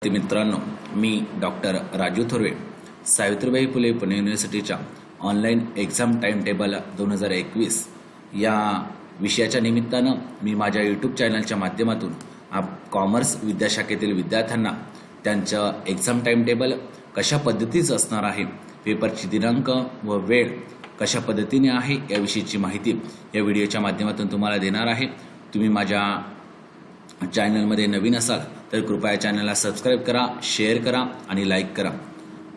विद्यार्थी मित्रांनो, मी डॉक्टर राजू थोरवे, सावित्रीबाई फुले पुणे युनिव्हर्सिटीच्या ऑनलाईन एक्झाम टाइम टेबल 2021 या विषयाच्या निमित्तानं मी माझ्या यूट्यूब चॅनलच्या माध्यमातून कॉमर्स विद्याशाखेतील विद्यार्थ्यांना त्यांचं एक्झाम टाइम टेबल कशा पद्धतीचं असणार आहे, पेपरची दिनांक व वेळ कशा पद्धतीने आहे याविषयीची माहिती या व्हिडिओच्या माध्यमातून तुम्हाला देणार आहे. तुम्ही माझ्या चॅनलमध्ये नवीन असाल तर कृपया चॅनलला सबस्क्राईब करा, शेअर करा आणि लाईक करा.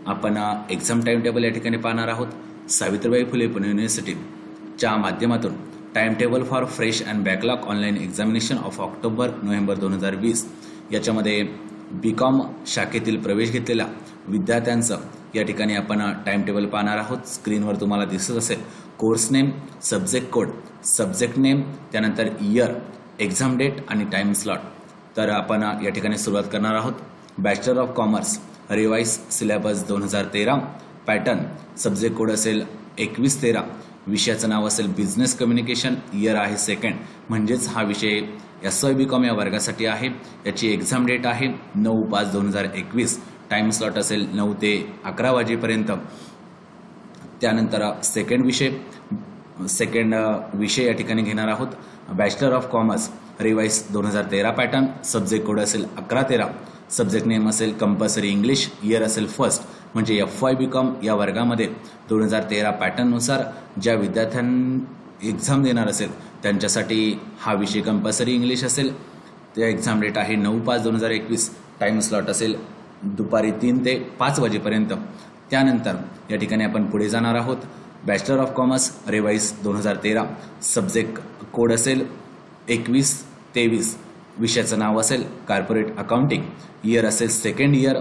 आपण एक्झाम टाइम टेबल या ठिकाणी पाहणार आहोत. सावित्रीबाई फुले पुणे युनिव्हर्सिटीच्या माध्यमातून time table for fresh and backlog online examination of October-November 2020 याच्यामध्ये BCom शाखेतील प्रवेश घेतलेल्या विद्यार्थ्यांचं या ठिकाणी आपण टाइम टेबल पाहणार आहोत. स्क्रीनवर तुम्हाला दिसत असेल course name, subject code, subject name, त्यानंतर इयर, एक्झाम डेट आणि टाइम स्लॉट. तर आपण या ठिकाणी सुरुवात करणार आहोत. Bachelor of commerce revise syllabus 2013, pattern subject code असेल 2113, विषयाचं नाव असेल बिझनेस कम्युनिकेशन, इयर आहे सेकंड, म्हणजेच हा विषय SY BCom या वर्गासाठी आहे. याची एक्झाम डेट आहे 9/5/2021, टाइम स्लॉट असेल 9 ते 11 वाजेपर्यंत. त्यानंतर सेकंड विषय या ठिकाणी घेणार आहोत. Bachelor of commerce revise 2013 pattern, subject code असेल 1113, सब्जेक्ट नेम असेल कंपल्सरी इंग्लिश, इयर असेल फर्स्ट, म्हणजे FY BCom या वर्गामध्ये 2013 पॅटर्ननुसार ज्या विद्यार्थ्यांनी एक्झाम देणार असेल त्यांच्यासाठी हा विषय कंपल्सरी इंग्लिश असेल. त्या एक्झाम डेट आहे 9/5/2021, टाइम स्लॉट असेल दुपारी 3 ते 5 वाजेपर्यंत. त्यानंतर या ठिकाणी आपण पुढे जाणार आहोत. Bachelor of commerce revise 2013, subject code असेल 2123, विषयाचं नाव असेल कॉर्पोरेट अकाउंटिंग, इयर असेल सेकंड इयर,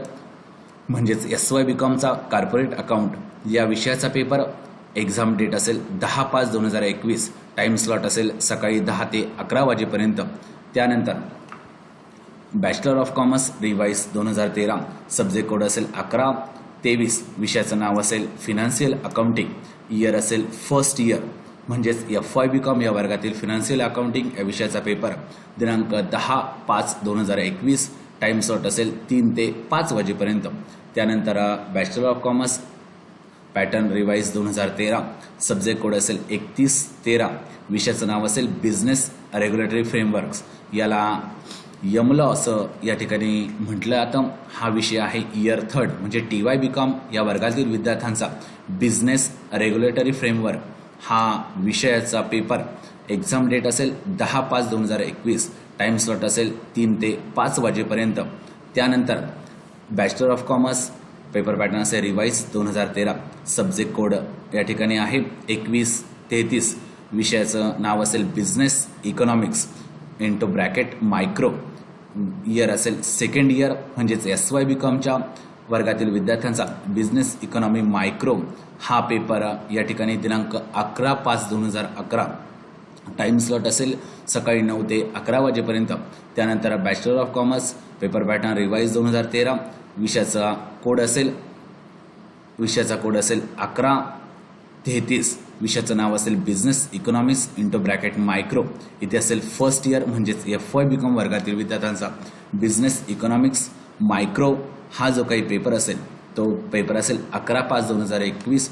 म्हणजेच SY BComचा कॉर्पोरेट अकाउंट या विषयाचा पेपर. एक्झाम डेट असेल 10/5/2021, टाइम स्लॉट असेल सकाळी 10 ते 11 वाजेपर्यंत. त्यानंतर bachelor of commerce revise 2013, subject code असेल 1123, विषयाचं नाव असेल फिनान्शियल अकाउंटिंग, इयर असेल फर्स्ट इयर, म्हणजेच FY BCom या वर्गातील फिनान्शियल अकाउंटिंग या विषयाचा पेपर. दिनांक 10/5/2021, टाइम स्लॉट असेल 3 ते 5 वाजेपर्यंत. त्यानंतर bachelor of commerce pattern revise 2013, subject code असेल 3113, विषयाचं नाव असेल बिझनेस रेग्युलेटरी फ्रेमवर्क्स, याला यमल असं या ठिकाणी म्हटलं जातं. हा विषय आहे इयर थर्ड, म्हणजे TY BCom या वर्गातील विद्यार्थ्यांचा बिझनेस रेग्युलेटरी फ्रेमवर्क हा विषयाचा पेपर. एक्झाम डेट असेल 10/5/2021, टाइम स्लॉट असेल 3 ते 5 वाजेपर्यंत. त्यानंतर bachelor of commerce paper pattern असेल रिवाइज 2013, सब्जेक्ट कोड या ठिकाणी आहे 2133, विषयाचं नाव असेल business economics into bracket micro, year असेल सेकंड इयर, म्हणजेच SY BComच्या वर्गातील विद्यार्थ्यांचा बिझनेस इकॉनॉमी मायक्रो हा पेपर या ठिकाणी दिनांक 11/5/2011, टाइम स्लॉट असेल सकाळी 9 ते 11 वाजेपर्यंत. त्यानंतर bachelor of commerce paper pattern revise 2013, विषयाचा कोड असेल 1133, विषयाचं नाव असेल business economics into bracket micro, इथे असेल फर्स्ट इयर, म्हणजेच FY BCom वर्गातील विद्यार्थ्यांचा बिझनेस इकॉनॉमिक्स मायक्रो हा जो काही पेपर असेल तो पेपर असेल 11/5/2021,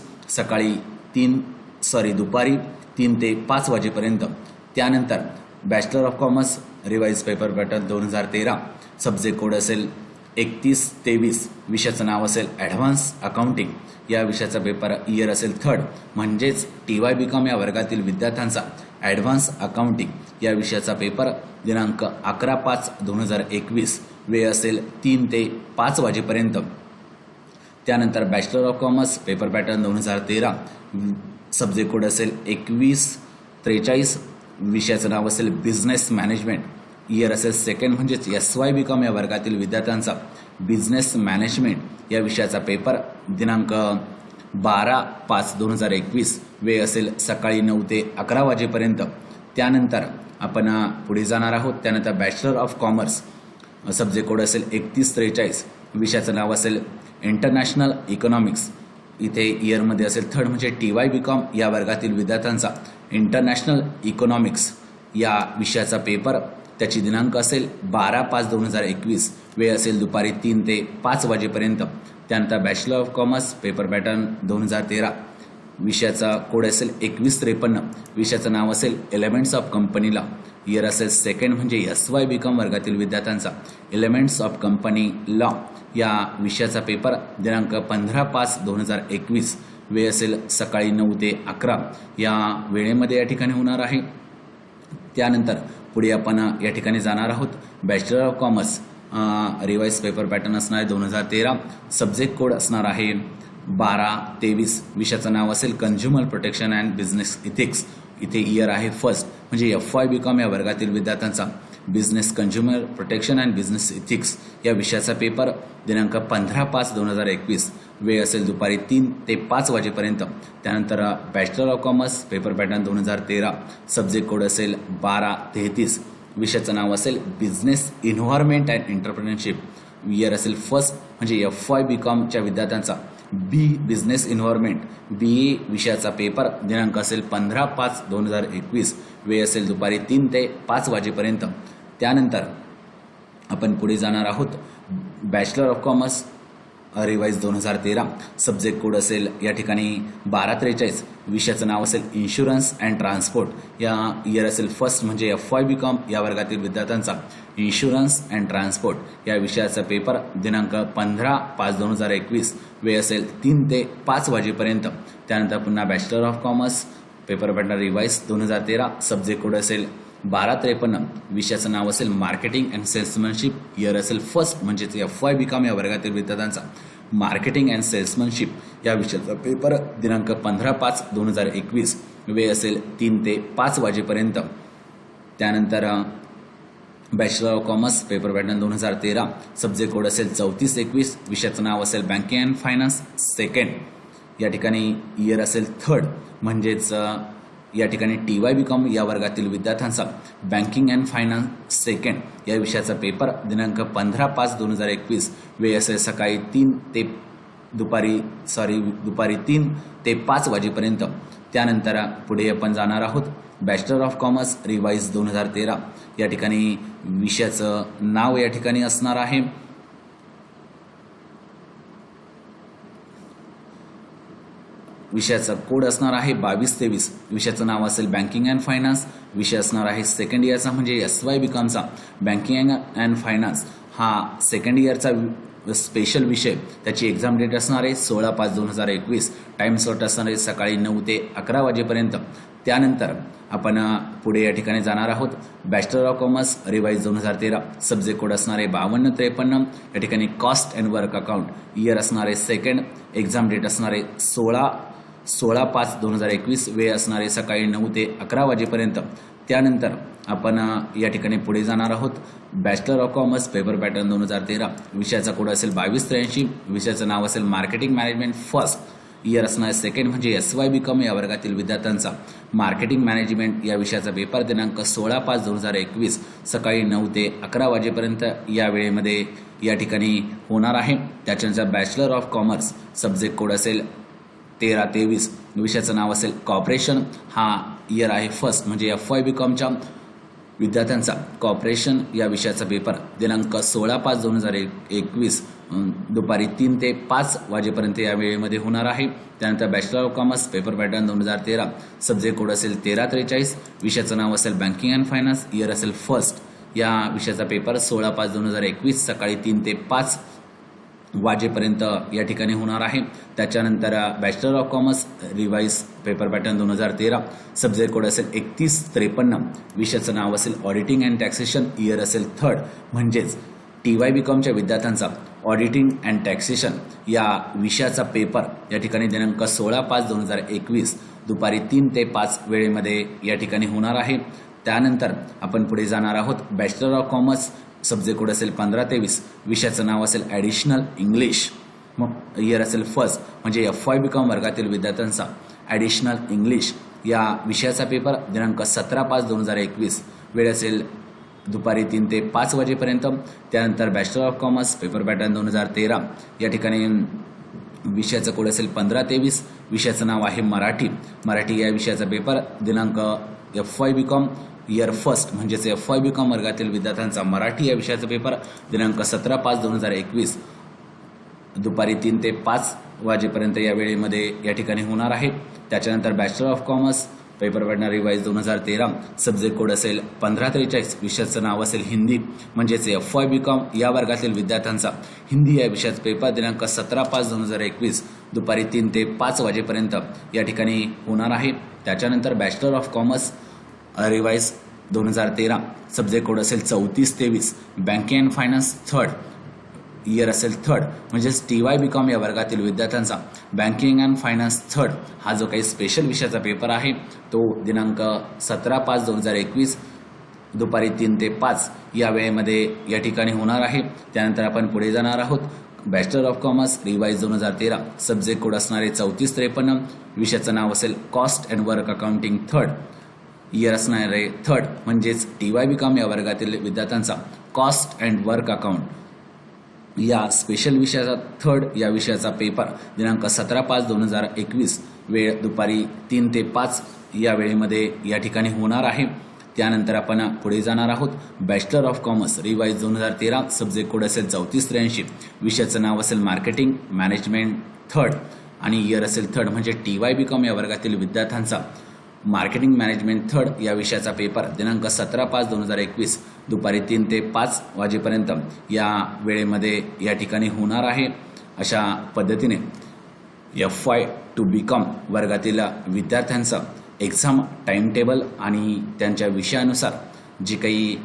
दुपारी 3 ते 5 वाजेपर्यंत. त्यानंतर bachelor of commerce revise paper pattern 2013, subject code असेल 3123, विषयाचं नाव असेल ॲडव्हान्स अकाउंटिंग, या विषयाचा पेपर, इयर असेल थर्ड, म्हणजेच TY BCom या वर्गातील विद्यार्थ्यांचा ॲडव्हान्स अकाउंटिंग या विषयाचा पेपर. दिनांक 11/5/2021, वेळ असेल 3 ते 5 वाजेपर्यंत. त्यानंतर bachelor of commerce paper pattern 2013, subject code असेल 2143, विषयाचं नाव असेल बिझनेस मॅनेजमेंट, इयर असेल सेकंड, म्हणजेच SY BCom या वर्गातील विद्यार्थ्यांचा बिझनेस मॅनेजमेंट या विषयाचा पेपर. दिनांक 12/5/2021, वेळ असेल सकाळी 9 ते 11 वाजेपर्यंत. त्यानंतर आपण पुढे जाणार आहोत. त्यानंतर bachelor of commerce subject code असेल 3143, विषयाचं नाव असेल इंटरनॅशनल इकॉनॉमिक्स, इथे इयरमध्ये असेल थर्ड, म्हणजे TY BCom या वर्गातील विद्यार्थ्यांचा इंटरनॅशनल इकॉनॉमिक्स या विषयाचा पेपर. त्याची दिनांक असेल 12/5/2021, वेळ असेल दुपारी 3 ते 5 वाजेपर्यंत. त्यानंतर bachelor of commerce paper pattern 2013, विषयाचा कोड असेल 2153, विषयाचं नाव असेल elements of company law, year असेल सेकंड म्हणजे SY.BCom वर्गातील विद्यार्थ्यांचा एलिमेंट्स ऑफ कंपनी लॉ या विषयाचा पेपर दिनांक 15/5/2021, वेळ असेल सकाळी 9 ते 11 या वेळेमध्ये या ठिकाणी होणार आहे. त्यानंतर पुढे आपण या ठिकाणी जाणार आहोत. Bachelor of commerce revise paper pattern असणार आहे 2013, सब्जेक्ट कोड असणार आहे 1223, विषयाचं नाव असेल consumer protection and business ethics, इथे इयर आहे फर्स्ट म्हणजे FY.BCom या वर्गातील विद्यार्थ्यांचा business consumer protection and business ethics या विषयाचा पेपर दिनांक 15/5/2021, वेळ असेल दुपारी 3 ते 5 वाजेपर्यंत. त्यानंतर bachelor of commerce paper pattern 2013, subject code असेल 1233, विषयाचं नाव असेल business environment and entrepreneurship, year असेल फर्स्ट म्हणजे FY.BComच्या विद्यार्थ्यांचा बिझनेस इन्व्हायरमेंट BA विषयाचा पेपर दिनांक असेल 15/5/2021, वेळ असेल दुपारी 3 ते 5 वाजेपर्यंत. त्यानंतर आपण पुढे जाणार आहोत. Bachelor of commerce revise 2013, subject code असेल या ठिकाणी 1243, विषयाचं नाव असेल इन्शुरन्स अँड ट्रान्सपोर्ट, या इयर असेल फर्स्ट म्हणजे FY.BCom या वर्गातील विद्यार्थ्यांचा इन्शुरन्स अँड ट्रान्सपोर्ट या विषयाचा पेपर दिनांक 15/5/2021, वेळ असेल 3 ते 5 वाजेपर्यंत. त्यानंतर पुन्हा bachelor of commerce paper pattern revise 2013, subject code असेल 1253, विषयाचं नाव असेल मार्केटिंग अँड सेल्समनशिप, इयर असेल फर्स्ट म्हणजेच FY.BCom या वर्गातील विद्यार्थ्यांचा मार्केटिंग अँड सेल्समनशिप या विषयाचा पेपर दिनांक 15/5/2021, वेळ असेल 3 ते 5 वाजेपर्यंत. त्यानंतर bachelor of commerce paper pattern 2013, subject code असेल 3421, विषयाचं नाव असेल बँकिंग अँड फायनान्स सेकंड, या ठिकाणी इयर असेल थर्ड म्हणजेच या ठिकाणी TY.BCom या वर्गातील विद्यार्थ्यांचा बँकिंग अँड फायनान्स सेकंड या विषयाचा पेपर दिनांक 15/5/2021, वेळ असेल सकाळी दुपारी 3 ते 5 वाजेपर्यंत. त्यानंतर पुढे आपण जाणार आहोत. बॅचलर ऑफ कॉमर्स रिवाइज 2013, या ठिकाणी विषयाचं नाव या ठिकाणी असणार आहे विषयाचा कोड असणार आहे 2223, विषयाचं नाव असेल बँकिंग अँड फायनान्स, विषय असणार आहे सेकंड इयरचा म्हणजे SY.BComचा बँकिंग अँड फायनान्स हा सेकंड इयरचा स्पेशल विषय. त्याची एक्झाम डेट असणार आहे 16/5/2021, टाइम स्लॉट असणार आहे सकाळी 9 ते 11 वाजेपर्यंत. त्यानंतर आपण पुढे या ठिकाणी जाणार आहोत. Bachelor of commerce revise 2013, subject code असणार आहे 5253, या ठिकाणी cost and work account, year असणार आहे सेकंड, एक्झाम डेट असणार आहे 16/5/2021, वेळ असणार आहे सकाळी 9 ते 11 वाजेपर्यंत. त्यानंतर आपण या ठिकाणी पुढे जाणार आहोत. Bachelor of commerce paper pattern 2013, विषयाचा कोड असेल 2283, विषयाचं नाव असेल मार्केटिंग मॅनेजमेंट फर्स्ट, इयर असणार सेकंड म्हणजे SY.BCom या वर्गातील विद्यार्थ्यांचा मार्केटिंग मॅनेजमेंट या विषयाचा पेपर दिनांक 16/5/2021, सकाळी 9 ते 11 वाजेपर्यंत या वेळेमध्ये या ठिकाणी होणार आहे. त्याच्यानंतर bachelor of commerce subject code असेल 1323, विषयाचं नाव असेल कॉर्पोरेशन, हा इयर आहे फर्स्ट म्हणजे FY.BComच्या विद्यार्थ्यांचा कॉर्पोरेशन या विषयाचा पेपर दिनांक 16/5/2021 दुपारी 3 ते 5 वाजेपर्यंत या वेळेमध्ये होणार आहे. त्यानंतर bachelor of commerce paper pattern 2013, subject code असेल 1343, विषयाचं नाव असेल बँकिंग अँड फायनान्स, इयर असेल फर्स्ट, या विषयाचा पेपर 16/5/2021 सकाळी 3 ते 5 वाजेपर्यंत या ठिकाणी होणार आहे. त्याच्यानंतर bachelor of commerce revise paper pattern 2013, subject code असेल 3153, विषयाचं नाव असेल ऑडिटिंग अँड टॅक्सेशन, इयर असेल थर्ड म्हणजेच TY.BComच्या विद्यार्थ्यांचा ऑडिटिंग अँड टॅक्सेशन या विषयाचा पेपर या ठिकाणी दिनांक 16/5/2021 दुपारी 3 ते 5 वेळेमध्ये या ठिकाणी होणार आहे. त्यानंतर आपण पुढे जाणार आहोत. Bachelor of commerce subject code असेल 1523, विषयाचं नाव असेल ॲडिशनल इंग्लिश, मग इयर असेल फर्स्ट म्हणजे FY.BCom वर्गातील विद्यार्थ्यांचा ॲडिशनल इंग्लिश या विषयाचा पेपर दिनांक 17/5/2021, वेळ असेल दुपारी 3 ते 5 वाजेपर्यंत. त्यानंतर bachelor of commerce paper pattern 2013, या ठिकाणी विषयाचं कोड असेल 1523, विषयाचं नाव आहे मराठी या विषयाचा पेपर दिनांक FY.BCom इयर फर्स्ट म्हणजेच FY BCom वर्गातील विद्यार्थ्यांचा मराठी या विषयाचा पेपर दिनांक 17/5/2021 दुपारी 3 ते 5 वाजेपर्यंत या वेळेमध्ये या ठिकाणी होणार आहे। त्याच्यानंतर बॅचलर ऑफ कॉमर्स पेपर पडणार रिवाईज 2013, सब्जेक्ट कोड असेल 1543, विषयाचं नाव असेल हिंदी म्हणजेच FY BCom या वर्गातील विद्यार्थ्यांचा हिंदी या विषयाचा पेपर दिनांक 17/5/2021 दुपारी 3 ते 5 वाजेपर्यंत या ठिकाणी होणार आहे। त्याच्यानंतर bachelor of commerce revise 2013, subject code असेल 3423, banking and finance third year असेल थर्ड म्हणजेच TY BCom या वर्गातील विद्यार्थ्यांचा बँकिंग अँड फायनान्स थर्ड हा जो काही स्पेशल विषयाचा पेपर आहे तो दिनांक 17/5/2021 दुपारी 3 ते 5 या वेळेमध्ये या ठिकाणी होणार आहे। त्यानंतर आपण पुढे जाणार आहोत। Bachelor of commerce revise 2013, subject code असणारे 3453, विषयाचं नाव असेल cost and work accounting third year असणारे थर्ड म्हणजेच TY BCom या वर्गातील विद्यार्थ्यांचा कॉस्ट अँड वर्क अकाउंट या स्पेशल विषयाचा थर्ड या विषयाचा पेपर दिनांक 17/5/2021 वेळ दुपारी 3 ते 5 या वेळेमध्ये या ठिकाणी होणार आहे। त्यानंतर आपण पुढे जाणार आहोत। Bachelor of commerce revise 2013, subject code असेल 3483, विषयाचं नाव असेल मार्केटिंग मॅनेजमेंट थर्ड आणि इयर असेल थर्ड म्हणजे TY BCom या वर्गातील विद्यार्थ्यांचा मार्केटिंग मॅनेजमेंट थर्ड या विषयाचा पेपर दिनांक 17/5/2021 दुपारी 3 ते 5 वाजेपर्यंत या वेळेमध्ये या ठिकाणी होणार आहे। अशा पद्धतीने FY to BCom वर्गातील विद्यार्थ्यांचं एक्झाम टाइम टेबल आणि त्यांच्या विषयानुसार जे काही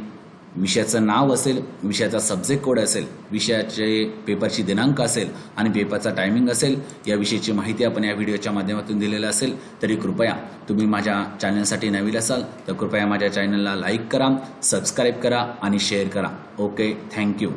विषयाचं नाव असेल, विषयाचा सब्जेक्ट कोड असेल, विषयाचे पेपरची दिनांक असेल आणि पेपरचा टायमिंग असेल याविषयीची माहिती आपण या व्हिडिओच्या माध्यमातून दिलेलं असेल। तरी कृपया तुम्ही माझ्या चॅनलसाठी नवीन असाल तर कृपया माझ्या चॅनलला लाईक करा, सबस्क्राईब करा आणि शेअर करा। Okay, thank you.